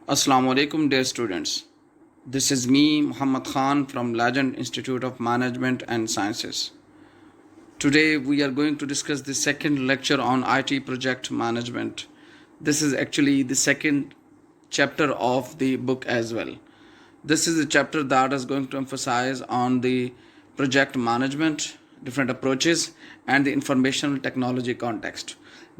Assalamu alaikum, dear students. This is me, Muhammad Khan from Legend Institute of Management and Sciences. Today we are going to discuss the second lecture on IT project management. This is actually the second chapter of the book as well. This is a chapter that is going to emphasize on the project management, different approaches and the information technology context.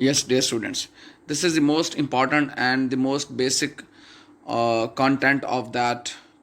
Yes, dear students, this is the most important and the most basic content of that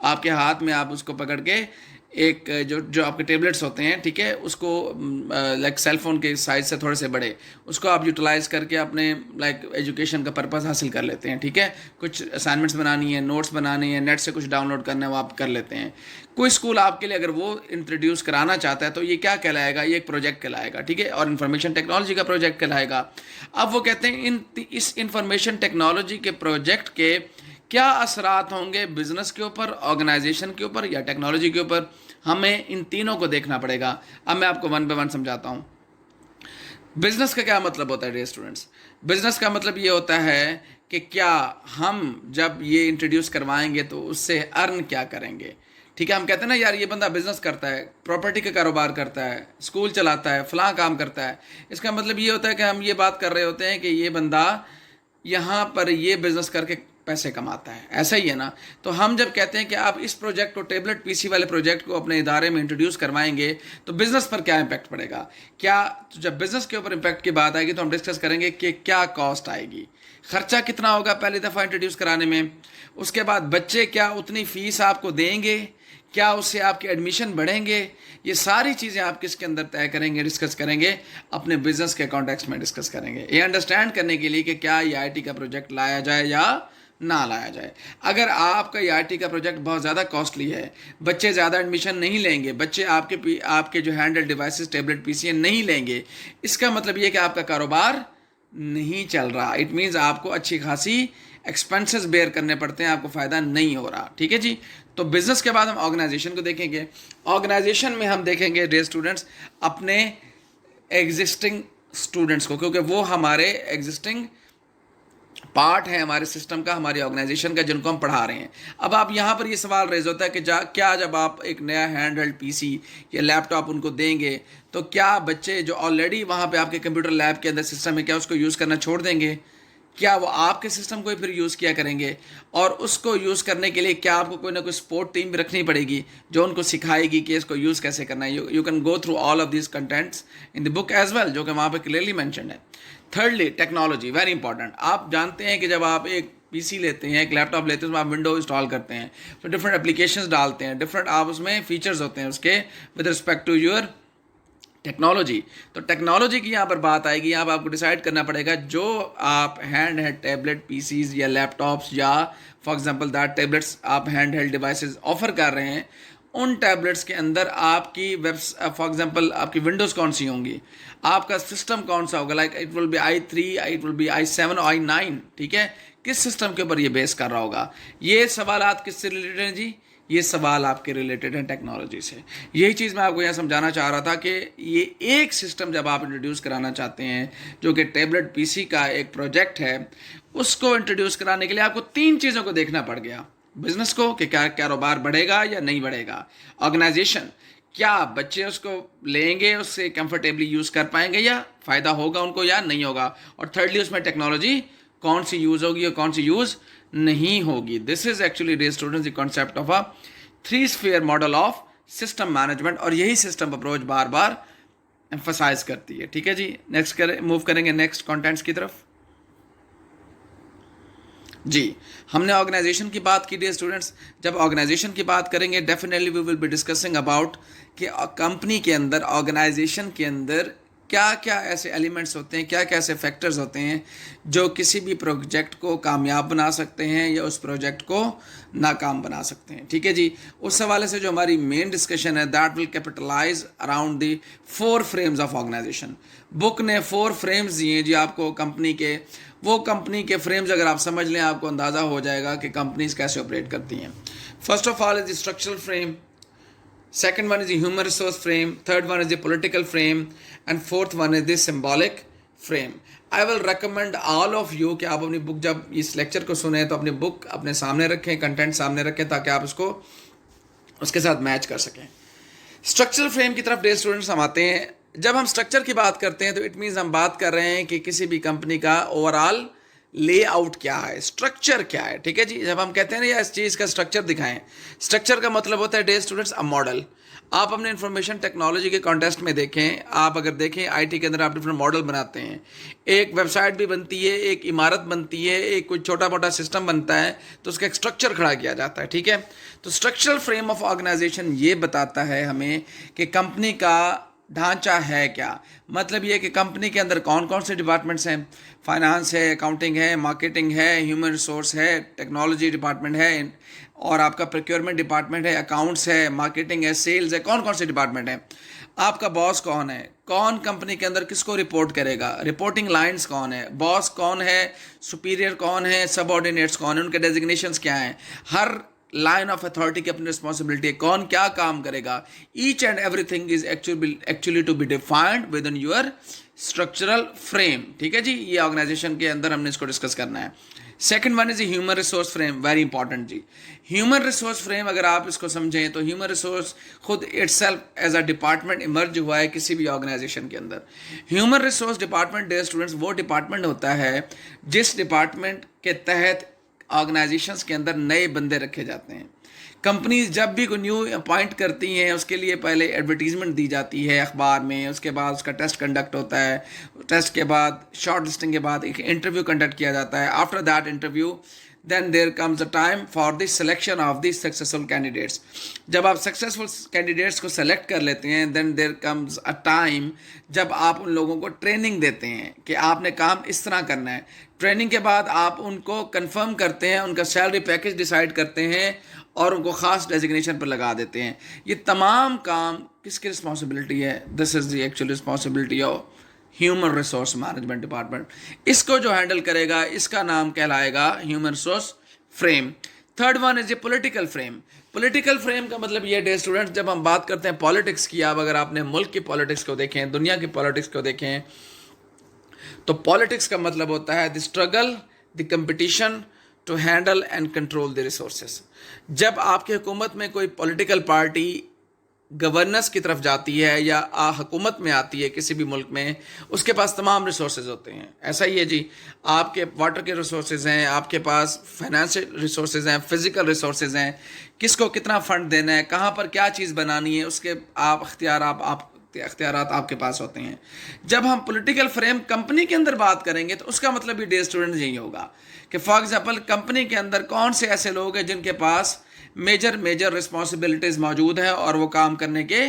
آپ کے ہاتھ میں آپ اس کو پکڑ کے ایک جو آپ کے ٹیبلٹس ہوتے ہیں، ٹھیک ہے، اس کو لائک سیل فون کے سائز سے تھوڑے سے بڑے، اس کو آپ یوٹیلائز کر کے اپنے لائک ایجوکیشن کا پرپز حاصل کر لیتے ہیں، ٹھیک ہے، کچھ اسائنمنٹس بنانی ہے، نوٹس بنانی ہے، نیٹ سے کچھ ڈاؤن لوڈ کرنا ہے، وہ آپ کر لیتے ہیں. کوئی اسکول آپ کے لیے اگر وہ انٹروڈیوس کرانا چاہتا ہے تو یہ کیا کہلائے گا؟ یہ ایک پروجیکٹ کہلائے گا، ٹھیک ہے، اور انفارمیشن ٹیکنالوجی کا پروجیکٹ کہلائے گا. اب وہ کہتے ہیں اس انفارمیشن ٹیکنالوجی کے پروجیکٹ کے کیا اثرات ہوں گے بزنس کے اوپر، آرگنائزیشن کے اوپر یا ٹیکنالوجی کے اوپر. ہمیں ان تینوں کو دیکھنا پڑے گا. اب میں آپ کو ون بائی ون سمجھاتا ہوں. بزنس کا کیا مطلب ہوتا ہے ڈیئر اسٹوڈنٹس؟ بزنس کا مطلب یہ ہوتا ہے کہ کیا ہم جب یہ انٹروڈیوس کروائیں گے تو اس سے ارن کیا کریں گے. ٹھیک ہے، ہم کہتے ہیں نا یار یہ بندہ بزنس کرتا ہے، پراپرٹی کا کاروبار کرتا ہے، اسکول چلاتا ہے، فلاں کام کرتا ہے. اس کا مطلب یہ ہوتا ہے کہ ہم یہ بات کر رہے ہوتے ہیں کہ یہ بندہ یہاں پر یہ بزنس کر کے پیسے کماتا ہے. ایسا ہی ہے نا؟ تو ہم جب کہتے ہیں کہ آپ اس پروجیکٹ کو، ٹیبلٹ پی سی والے پروجیکٹ کو اپنے ادارے میں انٹروڈیوس کروائیں گے تو بزنس پر کیا امپیکٹ پڑے گا. جب بزنس کے اوپر امپیکٹ کی بات آئے گی تو ہم ڈسکس کریں گے کہ کیا کاسٹ آئے گی، خرچہ کتنا ہوگا پہلی دفعہ انٹروڈیوس کرانے میں. اس کے بعد بچے کیا اتنی فیس آپ کو دیں گے، کیا اس سے آپ کے ایڈمیشن بڑھیں گے. یہ ساری چیزیں آپ کس کے اندر طے کریں گے، ڈسکس کریں گے، اپنے بزنس کے کانٹیکسٹ میں ڈسکس کریں گے، یہ انڈرسٹینڈ کرنے کے لیے کہ کیا یہ آئی ٹی کا پروجیکٹ لایا جائے یا نہ لایا جائے. اگر آپ کا یہ آئی ٹی کا پروجیکٹ بہت زیادہ کاسٹلی ہے، بچے زیادہ ایڈمیشن نہیں لیں گے، بچے آپ کے جو ہینڈل ڈیوائسز ٹیبلٹ پی سی نہیں لیں گے، اس کا مطلب یہ کہ آپ کا کاروبار نہیں چل رہا. اٹ مینز آپ کو اچھی خاصی ایکسپینسز بیئر کرنے پڑتے ہیں، آپ کو فائدہ نہیں ہو رہا. ٹھیک ہے جی. تو بزنس کے بعد ہم آرگنائزیشن کو دیکھیں گے. آرگنائزیشن میں ہم دیکھیں گے ڈیئر اسٹوڈنٹس اپنے ایگزسٹنگ اسٹوڈنٹس کو، کیونکہ وہ ہمارے ایگزسٹنگ پارٹ ہے ہمارے سسٹم کا، ہماری آرگنائزیشن کا، جن کو ہم پڑھا رہے ہیں. اب آپ یہاں پر یہ سوال ریز ہوتا ہے کہ کیا جب آپ ایک نیا ہینڈ ہیلڈ پی سی یا لیپ ٹاپ ان کو دیں گے تو کیا بچے جو آلریڈی وہاں پہ آپ کے کمپیوٹر لیب کے اندر سسٹم ہے کیا اس کو یوز کرنا چھوڑ دیں گے؟ کیا وہ آپ کے سسٹم کو ہی پھر یوز کیا کریں گے؟ اور اس کو یوز کرنے کے لیے کیا آپ کو کوئی نہ کوئی سپورٹ ٹیم بھی رکھنی پڑے گی جو ان کو سکھائے گی کہ اس کو یوز کیسے کرنا ہے. You can go through all of these contents in the book as well, جو کہ وہاں پہ کلیئرلی مینشنڈ ہے. Thirdly technology, very important. آپ جانتے ہیں کہ جب آپ ایک پی سی لیتے ہیں، ایک لیپ ٹاپ لیتے ہیں، اس میں آپ ونڈو انسٹال کرتے ہیں، تو ڈفرنٹ اپلیکیشنز ڈالتے ہیں، ڈفرنٹ آپ اس میں فیچرز ہوتے ہیں اس کے with respect to your technology. تو ٹیکنالوجی کی یہاں پر بات آئے گی. یہاں پر آپ کو ڈیسائیڈ کرنا پڑے گا جو آپ hand held tablet P Cs یا لیپ ٹاپس یا فار ایگزامپل دیٹ ٹیبلٹس آپ ہینڈ ہیلڈ ڈیوائسز آفر کر رہے ہیں، ان ٹیبلٹس کے اندر آپ کی فار ایگزامپل آپ کی ونڈوز کون سی ہوں گی، آپ کا سسٹم کون سا ہوگا، like it will be i3، it will be i7 اور i9. ٹھیک ہے، کس سسٹم کے اوپر یہ بیس کر رہا ہوگا. یہ سوالات کس سے ریلیٹڈ ہیں جی؟ یہ سوال آپ کے ریلیٹڈ ہیں ٹیکنالوجی سے. یہی چیز میں آپ کو یہاں سمجھانا چاہ رہا تھا کہ یہ ایک سسٹم جب آپ انٹروڈیوس کرانا چاہتے ہیں جو کہ ٹیبلٹ پی سی کا ایک پروجیکٹ ہے، اس کو انٹروڈیوس کرانے کے لیے آپ کو تین چیزوں کو دیکھنا پڑ گیا. بزنس کو کہ کیا کاروبار بڑھے گا یا نہیں بڑھے گا. آرگنائزیشن، کیا بچے اس کو لیں گے، اس سے کمفرٹیبلی یوز کر پائیں گے یا فائدہ ہوگا ان کو یا نہیں ہوگا. اور تھرڈلی اس میں ٹیکنالوجی کون سی یوز ہوگی اور کون سی یوز نہیں ہوگی. This is actually dear students the concept of a 3 sphere model of system management, اور یہی سسٹم اپروچ بار بار ایمفسائز کرتی ہے. ٹھیک ہے جی. نیکسٹ موو کریں گے نیکسٹ کانٹینٹس کی طرف. جی، ہم نے آرگنائزیشن کی بات کی ڈیئر اسٹوڈنٹس. جب آرگنائزیشن کی بات کریں گے definitely we will be discussing about کہ کمپنی کے اندر، آرگنائزیشن کے اندر کیا کیا ایسے ایلیمنٹس ہوتے ہیں، کیا کیا ایسے فیکٹرز ہوتے ہیں جو کسی بھی پروجیکٹ کو کامیاب بنا سکتے ہیں یا اس پروجیکٹ کو ناکام بنا سکتے ہیں. ٹھیک ہے جی. اس حوالے سے جو ہماری مین ڈسکشن ہے that will capitalize around the 4 frames of organization. Book نے 4 frames دیے جی آپ کو کمپنی کے. وہ کمپنی کے فریمز اگر آپ سمجھ لیں آپ کو اندازہ ہو جائے گا کہ کمپنیز کیسے آپریٹ کرتی ہیں. First of all is the structural frame, second one is the human resource frame, third one is the political frame, and fourth one is the symbolic frame. I will recommend all of you کہ آپ اپنی بک جب اس lecture کو سنیں تو اپنی بک اپنے سامنے رکھیں، کنٹینٹ سامنے رکھیں تاکہ آپ اس کو اس کے ساتھ میچ کر سکیں. اسٹرکچرل فریم کی طرف ڈیئر اسٹوڈنٹس ہم آتے ہیں. جب ہم اسٹرکچر کی بات کرتے ہیں تو اٹ مینز ہم بات کر رہے ہیں کہ کسی بھی کمپنی کا اوور آل لے آؤٹ کیا ہے, اسٹرکچر کیا ہے. ٹھیک ہے جی, جب ہم کہتے ہیں نا یا اس چیز کا اسٹرکچر دکھائیں, اسٹرکچر کا مطلب ہوتا ہے ڈے اسٹوڈنٹس ا ماڈل. آپ اپنے انفارمیشن ٹیکنالوجی کے کانٹیسٹ میں دیکھیں, آپ اگر دیکھیں آئی ٹی کے اندر آپ ڈفرنٹ ماڈل بناتے ہیں, ایک ویب سائٹ بھی بنتی ہے, ایک عمارت بنتی ہے, ایک کوئی چھوٹا موٹا سسٹم بنتا ہے, تو اس کا ایک اسٹرکچر کھڑا کیا جاتا ہے. ٹھیک ہے, تو اسٹرکچرل فریم آف آرگنائزیشن یہ بتاتا ہے ہمیں کہ کمپنی کا ڈھانچہ ہے کیا. مطلب یہ کہ کمپنی کے اندر کون کون سے ڈپارٹمنٹس ہیں, فائنانس ہے, اکاؤنٹنگ ہے, مارکیٹنگ ہے, ہیومن ریسورس ہے, ٹیکنالوجی ڈپارٹمنٹ ہے, اور آپ کا پروکیورمنٹ ڈپارٹمنٹ ہے, اکاؤنٹس ہے, مارکیٹنگ ہے, سیلز ہے, کون کون سے ڈپارٹمنٹ ہیں. آپ کا باس کون ہے, کون کمپنی کے اندر کس کو رپورٹ کرے گا, رپورٹنگ لائنز کون ہے, باس کون ہے, سپیریئر کون ہے, سب آرڈینیٹس کون ہیں, ان کے ڈیزگنیشنز کیا ہیں, ہر لائن آف اتھارٹی کی اپنی رسپانسبلٹی ہے, کون کیا کام کرے گا. Each and everything is actually to be defined within your structural frame. ٹھیک ہے جی, یہ آرگنائزیشن کے اندر ہم نے اس کو ڈسکس کرنا ہے. Second one is human resource frame, very important جی. ہیومن ریسورس فریم اگر آپ اس کو سمجھیں تو ہیومن ریسورس خود itself as a department emerge ہوا ہے کسی بھی آرگنائزیشن کے اندر. Human resource department dear students وہ ڈپارٹمنٹ ہوتا ہے جس ڈپارٹمنٹ کے تحت آرگنائزیشنس کے اندر نئے بندے رکھے جاتے ہیں. کمپنیز جب بھی کوئی نیو اپوائنٹ کرتی ہیں اس کے لیے پہلے ایڈورٹیزمنٹ دی جاتی ہے اخبار میں, اس کے بعد اس کا ٹیسٹ کنڈکٹ ہوتا ہے, ٹیسٹ کے بعد شارٹ لسٹنگ کے بعد ایک انٹرویو کنڈکٹ کیا جاتا ہے. After that interview then there comes a time for the selection of the successful candidates. جب آپ سکسیزفل کینڈیڈیٹس کو سلیکٹ کر لیتے ہیں دین دیر کمز اے ٹائم جب آپ ان لوگوں کو ٹریننگ دیتے ہیں کہ آپ نے کام اس طرح کرنا ہے. ٹریننگ کے بعد آپ ان کو کنفرم کرتے ہیں, ان کا سیلری پیکج ڈیسائیڈ کرتے ہیں اور ان کو خاص ڈیزگنیشن پر لگا دیتے ہیں. یہ تمام کام کس کی رسپانسبلٹی ہے؟ This is the actual responsibility of human resource management department. اس کو جو ہینڈل کرے گا اس کا نام کہلائے گا human resource frame. Third one is a political frame. Political frame کا مطلب یہ ڈے اسٹوڈنٹس, جب ہم بات کرتے ہیں پالیٹکس کی, اب اگر آپ نے ملک کی پالیٹکس کو دیکھیں, دنیا کی پالیٹکس کو دیکھیں, تو پالیٹکس کا مطلب ہوتا ہے the struggle, the competition to handle and control the resources. جب آپ کی حکومت میں کوئی پولیٹیکل پارٹی گورننس کی طرف جاتی ہے یا حکومت میں آتی ہے کسی بھی ملک میں, اس کے پاس تمام ریسورسز ہوتے ہیں. ایسا ہی ہے جی, آپ کے واٹر کے ریسورسز ہیں, آپ کے پاس فائنینشیل ریسورسز ہیں, فزیکل ریسورسز ہیں, کس کو کتنا فنڈ دینا ہے, کہاں پر کیا چیز بنانی ہے, اس کے اختیارات آپ کے پاس ہوتے ہیں. جب ہم پولیٹیکل فریم کمپنی کے اندر بات کریں گے تو اس کا مطلب بھی ڈے اسٹوڈنٹ یہی ہوگا کہ فار ایگزامپل کمپنی کے اندر کون سے ایسے لوگ ہیں جن کے پاس میجر رسپانسبلٹیز موجود ہیں اور وہ کام کرنے کے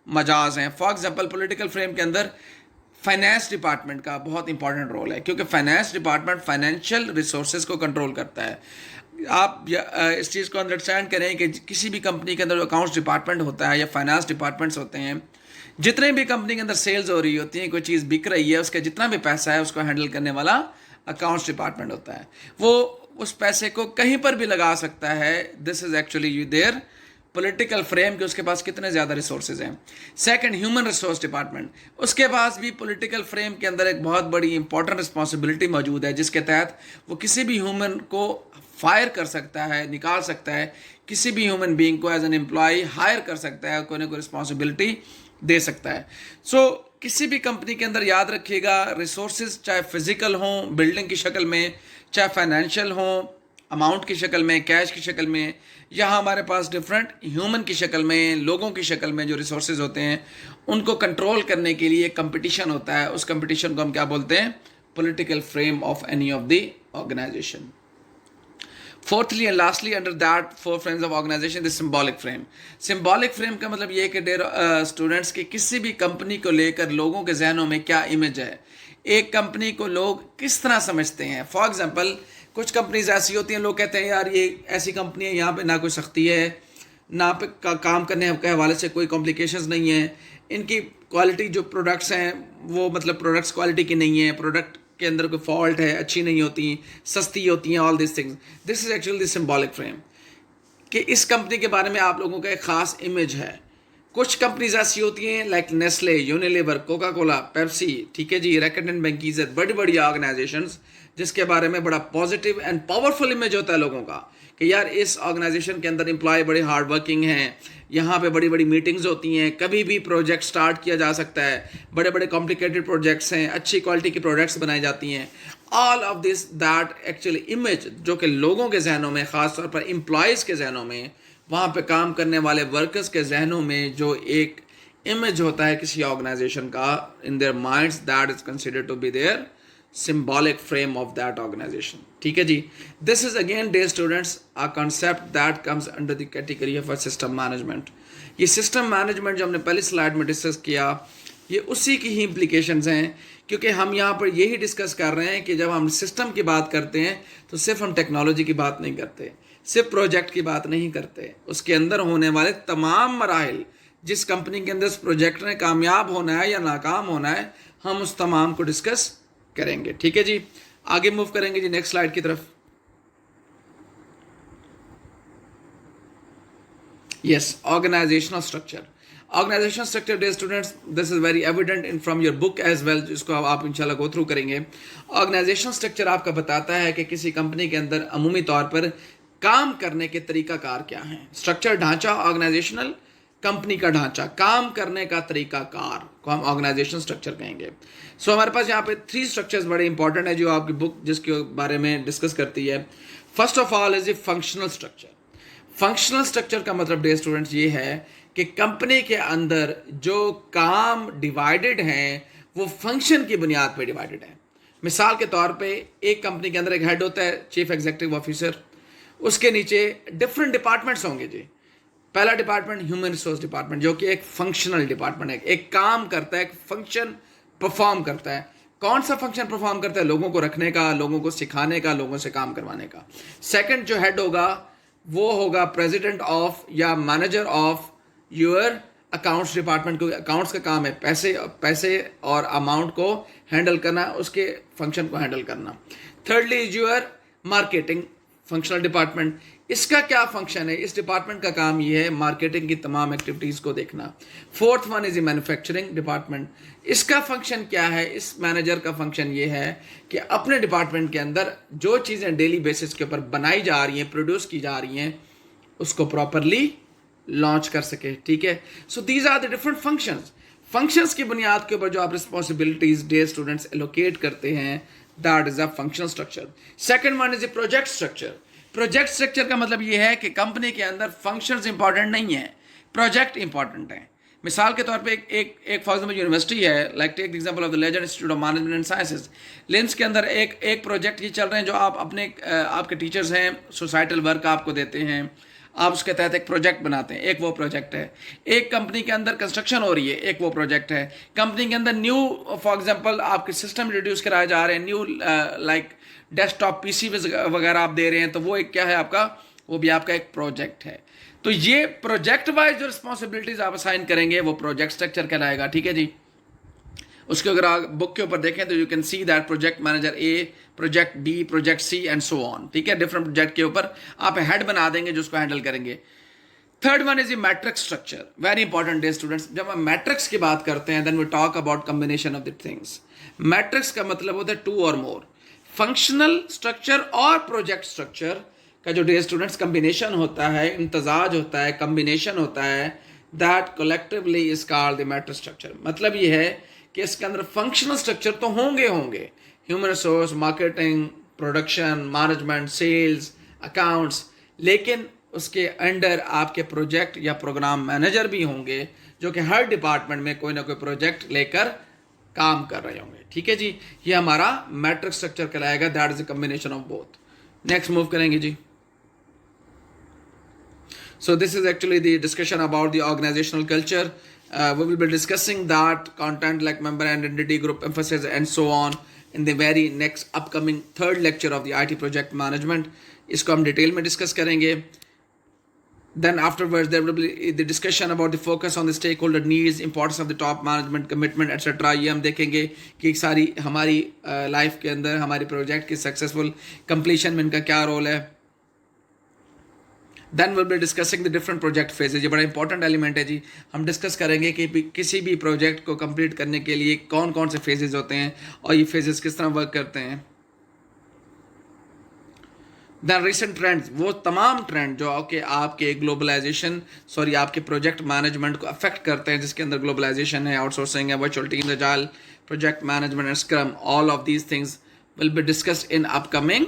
مجاز ہیں. فار ایگزامپل پولیٹیکل فریم کے اندر فائنانس ڈپارٹمنٹ کا بہت امپورٹنٹ رول ہے, کیونکہ فائنانس ڈپارٹمنٹ فائنینشیل ریسورسز کو کنٹرول کرتا ہے. آپ اس چیز کو انڈرسٹینڈ کریں کہ کسی بھی کمپنی کے اندر اکاؤنٹس ڈپارٹمنٹ ہوتا ہے یا فائنانس ڈپارٹمنٹس ہوتے ہیں, جتنے بھی کمپنی کے اندر سیلز ہو رہی ہوتی ہیں, کوئی چیز بک رہی ہے, اس کا جتنا بھی پیسہ ہے اس کو ہینڈل کرنے والا اکاؤنٹس ڈپارٹمنٹ ہوتا ہے. وہ اس پیسے کو کہیں پر بھی لگا سکتا ہے. This is actually their political frame کہ اس کے پاس کتنے زیادہ ریسورسز ہیں. سیکنڈ, ہیومن ریسورس ڈپارٹمنٹ, اس کے پاس بھی پولیٹیکل فریم کے اندر ایک بہت بڑی امپورٹنٹ رسپانسبلٹی موجود ہے جس کے تحت وہ کسی بھی ہیومن کو فائر کر سکتا ہے, نکال سکتا ہے, کسی بھی ہیومن بینگ کو ایز این امپلائی ہائر کر سکتا ہے, کوئی نہ کوئی رسپانسبلٹی دے سکتا ہے. سو کسی بھی کمپنی کے اندر یاد رکھیے گا ریسورسز چاہے فزیکل ہوں بلڈنگ کی شکل میں, چاہے فائنینشیل ہوں اماؤنٹ کی شکل میں, کیش کی شکل میں, یا ہمارے پاس ڈفرینٹ ہیومن کی شکل میں, لوگوں کی شکل میں جو ریسورسز ہوتے ہیں ان کو کنٹرول کرنے کے لیے کمپٹیشن ہوتا ہے. اس کمپٹیشن کو ہم کیا بولتے ہیں؟ Political frame of any of the organization. Fourthly and lastly under that four frames of organization, the symbolic frame. Symbolic frame کا مطلب یہ ہے کہ اسٹوڈنٹس کی کسی بھی کمپنی کو لے کر لوگوں کے ذہنوں میں کیا امیج ہے, ایک کمپنی کو لوگ کس طرح سمجھتے ہیں. فار ایگزامپل کچھ کمپنیز ایسی ہوتی ہیں لوگ کہتے ہیں یار یہ ایسی کمپنی ہے یہاں پہ نہ کوئی سختی ہے, نہ پہ کام کرنے کے حوالے سے کوئی کمپلیکیشنز نہیں ہیں, ان کی کوالٹی جو پروڈکٹس ہیں وہ مطلب پروڈکٹس کوالٹی کی نہیں ہے, پروڈکٹ کے اندر کوئی فالٹ ہے, اچھی نہیں ہوتی, سستی ہوتی ہیں, all these things. This is actually the symbolic frame کہ اس کمپنی کے بارے میں آپ لوگوں کا ایک خاص امیج ہے. کچھ کمپنیز ایسی ہوتی ہیں like Nestle, Unilever, Coca Cola, Pepsi, ٹھیک ہے جی, ریکٹ اینڈ بینکیز, بڑی بڑی آرگنائزیشنز جس کے بارے میں بڑا پازیٹیو اینڈ پاورفل امیج ہوتا ہے لوگوں کا کہ یار اس آرگنائزیشن کے اندر امپلائی بڑے ہارڈ ورکنگ ہیں, یہاں پہ بڑی بڑی میٹنگز ہوتی ہیں, کبھی بھی پروجیکٹ سٹارٹ کیا جا سکتا ہے, بڑے بڑے کمپلیکیٹڈ پروجیکٹس ہیں, اچھی کوالٹی کی پروڈکٹس بنائی جاتی ہیں. All of this that actually image جو کہ لوگوں کے ذہنوں میں, خاص طور پر امپلائیز کے ذہنوں میں, وہاں پہ کام کرنے والے ورکرز کے ذہنوں میں جو ایک امیج ہوتا ہے کسی آرگنائزیشن کا, in their minds, that is considered to be their symbolic frame of that organization. ٹھیک ہے جی. This is again dear students a concept that comes under the category of a system management. یہ system management جو ہم نے پہلی slide میں discuss کیا, یہ اسی کی ہی امپلیکیشنز ہیں, کیونکہ ہم یہاں پر یہی ڈسکس کر رہے ہیں کہ جب ہم سسٹم کی بات کرتے ہیں تو صرف ہم ٹیکنالوجی کی بات نہیں کرتے, صرف پروجیکٹ کی بات نہیں کرتے, اس کے اندر ہونے والے تمام مراحل, جس کمپنی کے اندر اس پروجیکٹ نے کامیاب ہونا ہے یا ناکام ہونا ہے, ہم اس تمام کو ڈسکس کریں گے. ٹھیک ہے جی. آگے موو کریں گے جی نیکسٹ سلائڈ کی طرف. Yes, organizational structure. Organizational structure dear students, this is very evident in from your book as well, جس کو آپ انشاءاللہ گو تھرو کریں گے. آرگنائزیشنل اسٹرکچر آپ کا بتاتا ہے کہ کسی کمپنی کے اندر عمومی طور پر کام کرنے کے طریقہ کار کیا ہیں. اسٹرکچر ڈھانچہ, آرگنائزیشنل کمپنی کا ڈھانچہ, کام کرنے کا طریقہ کار کو ہم آرگنائزیشن اسٹرکچر کہیں گے. سو ہمارے پاس یہاں پہ 3 اسٹرکچرز بڑے امپورٹنٹ ہیں جو آپ کی بک جس کے بارے میں ڈسکس کرتی ہے. First of all is a functional structure. Functional structure کا مطلب ڈے اسٹوڈنٹس یہ ہے کہ کمپنی کے اندر جو کام ڈیوائیڈڈ ہیں وہ فنکشن کی بنیاد پہ ڈیوائیڈڈ ہیں. مثال کے طور پہ ایک کمپنی کے اندر ایک ہیڈ ہوتا ہے, چیف ایگزیکٹو آفیسر, اس کے نیچے ڈفرینٹ ڈپارٹمنٹس ہوں گے جی. پہلا ڈپارٹمنٹ ہیومن ریسورس ڈپارٹمنٹ, جو کہ ایک فنکشنل ڈپارٹمنٹ ہے, ایک کام کرتا ہے, ایک فنکشن پرفارم کرتا ہے. کون سا فنکشن پرفارم کرتا ہے؟ لوگوں کو رکھنے کا, لوگوں کو سکھانے کا, لوگوں سے کام کروانے کا. سیکنڈ جو ہیڈ ہوگا وہ ہوگا پریزیڈنٹ آف یا manager of your accounts department. کو اکاؤنٹس کا کام ہے پیسے اور اماؤنٹ کو ہینڈل کرنا, اس کے فنکشن کو ہینڈل کرنا. Thirdly is your marketing functional department. اس کا کیا فنکشن ہے؟ اس ڈپارٹمنٹ کا کام یہ ہے مارکیٹنگ کی تمام ایکٹیویٹیز کو دیکھنا. Fourth one is a manufacturing department. اس کا فنکشن کیا ہے؟ اس مینیجر کا فنکشن یہ ہے کہ اپنے ڈپارٹمنٹ کے اندر جو چیزیں ڈیلی بیسس کے اوپر بنائی جا رہی ہیں, پروڈیوس کی جا رہی ہیں, اس کو پراپرلی لانچ کر سکے. ٹھیک ہے. So these are the different functions. Functions کی بنیاد کے اوپر جو آپ رسپانسبلٹیز ڈے اسٹوڈنٹس ایلوکیٹ کرتے ہیں, that is a functional structure. Second one is a project structure. Project structure کا مطلب یہ ہے کہ کمپنی کے اندر فنکشنز امپورٹنٹ نہیں ہیں, پروجیکٹ امپورٹنٹ ہیں. مثال کے طور پہ ایک فار ایگزامپل یونیورسٹی ہے, like take example of the legend institute of management and sciences, LIMS کے اندر ایک پروجیکٹ یہ چل رہے ہیں جو آپ اپنے آپ کے ٹیچرز ہیں, سوسائٹل ورک آپ کو دیتے ہیں, آپ اس کے تحت ایک پروجیکٹ بناتے ہیں, ایک وہ پروجیکٹ ہے. ایک کمپنی کے اندر کنسٹرکشن ہو رہی ہے, ایک وہ پروجیکٹ ہے. کمپنی کے اندر نیو فار ایگزامپل آپ کے سسٹم انٹروڈیوس کرائے جا رہے ہیں, نیو لائک ڈیسک ٹاپ پی سی وغیرہ آپ دے رہے ہیں, تو وہ ایک کیا ہے آپ کا, وہ بھی آپ کا ایک پروجیکٹ ہے. تو یہ پروجیکٹ وائز جو رسپانسبلٹیز آپ اسائن کریں گے وہ پروجیکٹ اسٹرکچر کہلائے گا. ٹھیک ہے جی. اس کے اگر آپ بک کے اوپر دیکھیں تو you can see that project manager A, project B, project C and so on. ٹھیک ہے. ڈفرنٹ پروجیکٹ کے اوپر آپ ہیڈ بنا دیں گے جو اس کو ہینڈل کریں گے. Third one is a matrix structure. Very important the students, جب ہم میٹرکس کی بات کرتے ہیں then we talk about combination of the things. Matrix کا مطلب ہوتا ہے 2 اور مور. فنکشنل اسٹرکچر اور پروجیکٹ اسٹرکچر کا جو ڈے اسٹوڈنٹس کمبینیشن ہوتا ہے, امتزاج ہوتا ہے, کمبینیشن ہوتا ہے, that collectively is called the matrix structure. مطلب یہ ہے کہ اس کے اندر فنکشنل اسٹرکچر تو ہوں گے, human resource, marketing, production, management, sales, accounts, لیکن اس کے انڈر آپ کے پروجیکٹ یا پروگرام مینیجر بھی ہوں گے جو کہ ہر ڈپارٹمنٹ میں کوئی نہ کوئی پروجیکٹ لے کر کام کر رہے ہوں گے. ٹھیک ہے جی. یہ ہمارا میٹرکس اسٹرکچر کہلائے گا. That is a combination of both. Next move کریں گے جی. So this is actually the discussion about the organizational culture. We will be discussing that content like member identity, group emphasis and so on in the very next upcoming third lecture of the IT project management. اس کو ہم detail میں discuss کریں گے. Then afterwards there will be the discussion about the focus on the stakeholder needs, importance of the top management, commitment etc. یہ ہم دیکھیں گے کہ ساری ہماری لائف کے اندر ہماری پروجیکٹ کی سکسیزفل کمپلیشن میں ان کا کیا رول ہے. Then will be discussing the different project phases. یہ بڑا امپورٹنٹ ایلیمنٹ ہے جی. ہم ڈسکس کریں گے کہ کسی بھی پروجیکٹ کو کمپلیٹ کرنے کے لیے کون کون سے فیزز ہوتے ہیں اور یہ فیزز کس طرح ورک کرتے ہیں. دا ریسنٹ ٹرینڈز، وہ تمام ٹرینڈ جو کہ آپ کے گلوبلائزیشن آپ کے پروجیکٹ مینجمنٹ کو افیکٹ کرتے ہیں، جس کے اندر گلوبلائزیشن ہے، آؤٹ سورسنگ ہے، virtual teams, agile, project management and scrum, all of these things will be discussed in upcoming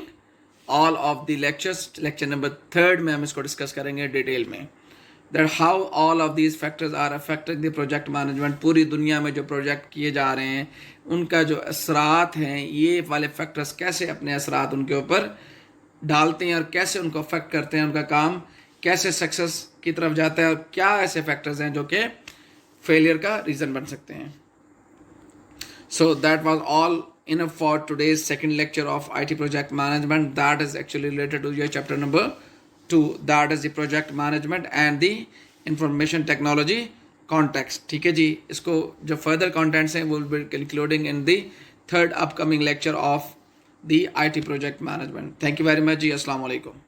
all of the lectures. Lecture number 3 میں ہم اس کو ڈسکس کریں گے ڈیٹیل میں، that how all of these factors are affecting the project management. پوری دنیا میں جو پروجیکٹ کیے جا رہے ہیں ان کا جو اثرات ہیں، یہ والے فیکٹرز کیسے اپنے اثرات ان کے اوپر ڈالتے ہیں اور کیسے ان کو افیکٹ کرتے ہیں، ان کا کام کیسے سکسیس کی طرف جاتا ہے، اور کیا ایسے فیکٹرز ہیں جو کہ فیلئر کا ریزن بن سکتے ہیں. So that was all enough for today's second lecture of IT project management. That is actually related to your chapter number 2. That is the project management and the information technology context. ٹھیک ہے جی، اس کو جو further contents ہیں وہ will be including in the third upcoming lecture of the IT project management. Thank you very much جی. السلام علیکم.